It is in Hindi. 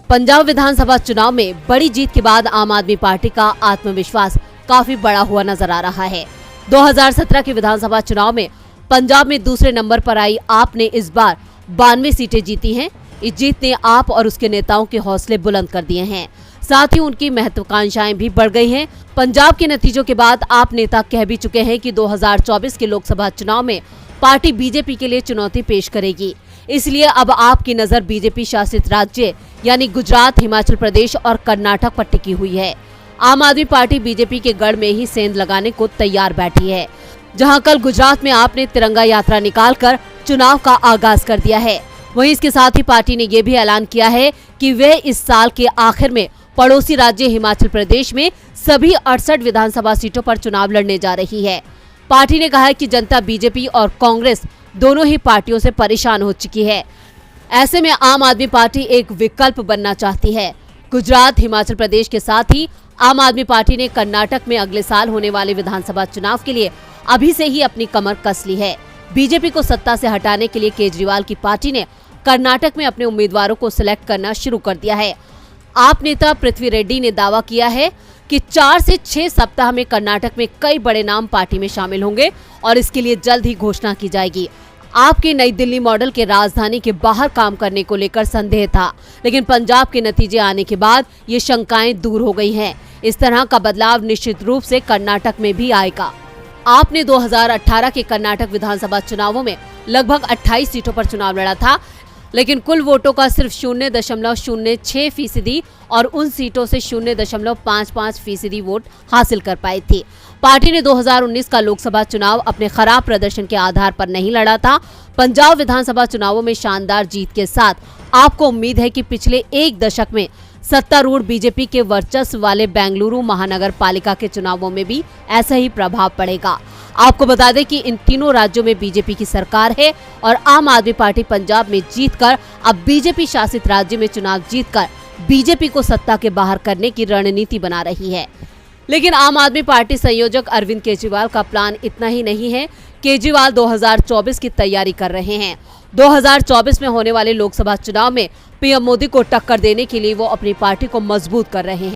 पंजाब विधानसभा चुनाव में बड़ी जीत के बाद आम आदमी पार्टी का आत्मविश्वास काफी बड़ा हुआ नजर आ रहा है। 2017 के विधानसभा चुनाव में पंजाब में दूसरे नंबर पर आई आप ने इस बार 92 सीटें जीती हैं। इस जीत ने आप और उसके नेताओं के हौसले बुलंद कर दिए हैं, साथ ही उनकी महत्वाकांक्षाएं भी बढ़ गई हैं। पंजाब के नतीजों के बाद आप नेता कह भी चुके हैं कि 2024 के लोकसभा चुनाव में पार्टी बीजेपी के लिए चुनौती पेश करेगी। इसलिए अब आपकी नजर बीजेपी शासित राज्य यानी गुजरात, हिमाचल प्रदेश और कर्नाटक पर टिकी हुई है। आम आदमी पार्टी बीजेपी के गढ़ में ही सेंध लगाने को तैयार बैठी है, जहां कल गुजरात में आपने तिरंगा यात्रा निकालकर चुनाव का आगाज कर दिया है। वहीं इसके साथ ही पार्टी ने ये भी ऐलान किया है कि वे इस साल के आखिर में पड़ोसी राज्य हिमाचल प्रदेश में सभी 68 विधानसभा सीटों पर चुनाव लड़ने जा रही है। पार्टी ने कहा है कि जनता बीजेपी और कांग्रेस दोनों ही पार्टियों से परेशान हो चुकी है। ऐसे में आम आदमी पार्टी एक विकल्प बनना चाहती है। गुजरात, हिमाचल प्रदेश के साथ ही आम आदमी पार्टी ने कर्नाटक में अगले साल होने वाले विधानसभा चुनाव के लिए अभी से ही अपनी कमर कस ली है। बीजेपी को सत्ता से हटाने के लिए केजरीवाल की पार्टी ने कर्नाटक में अपने उम्मीदवारों को सिलेक्ट करना शुरू कर दिया है। आप नेता पृथ्वी रेड्डी ने दावा किया है कि 4 से 6 सप्ताह में कर्नाटक में कई बड़े नाम पार्टी में शामिल होंगे और इसके लिए जल्द ही घोषणा की जाएगी। आपके नई दिल्ली मॉडल के राजधानी के बाहर काम करने को लेकर संदेह था, लेकिन पंजाब के नतीजे आने के बाद ये शंकाएं दूर हो गई हैं। इस तरह का बदलाव निश्चित रूप से कर्नाटक में भी आएगा। आपने 2018 के कर्नाटक विधानसभा चुनावों में लगभग 28 सीटों पर चुनाव लड़ा था, लेकिन कुल वोटों का सिर्फ 0.06% और उन सीटों से 0.55% वोट हासिल कर पाई थी। पार्टी ने 2019 का लोकसभा चुनाव अपने खराब प्रदर्शन के आधार पर नहीं लड़ा था। पंजाब विधानसभा चुनावों में शानदार जीत के साथ आपको उम्मीद है कि पिछले एक दशक में सत्तारूढ़ बीजेपी के वर्चस्व वाले बेंगलुरु महानगर पालिका के चुनावों में भी ऐसा ही प्रभाव पड़ेगा। आपको बता दें कि इन तीनों राज्यों में बीजेपी की सरकार है और आम आदमी पार्टी पंजाब में जीतकर अब बीजेपी शासित राज्य में चुनाव जीतकर बीजेपी को सत्ता के बाहर करने की रणनीति बना रही है। लेकिन आम आदमी पार्टी संयोजक अरविंद केजरीवाल का प्लान इतना ही नहीं है। केजरीवाल 2024 की तैयारी कर रहे हैं। 2024 में होने वाले लोकसभा चुनाव में पीएम मोदी को टक्कर देने के लिए वो अपनी पार्टी को मजबूत कर रहे हैं।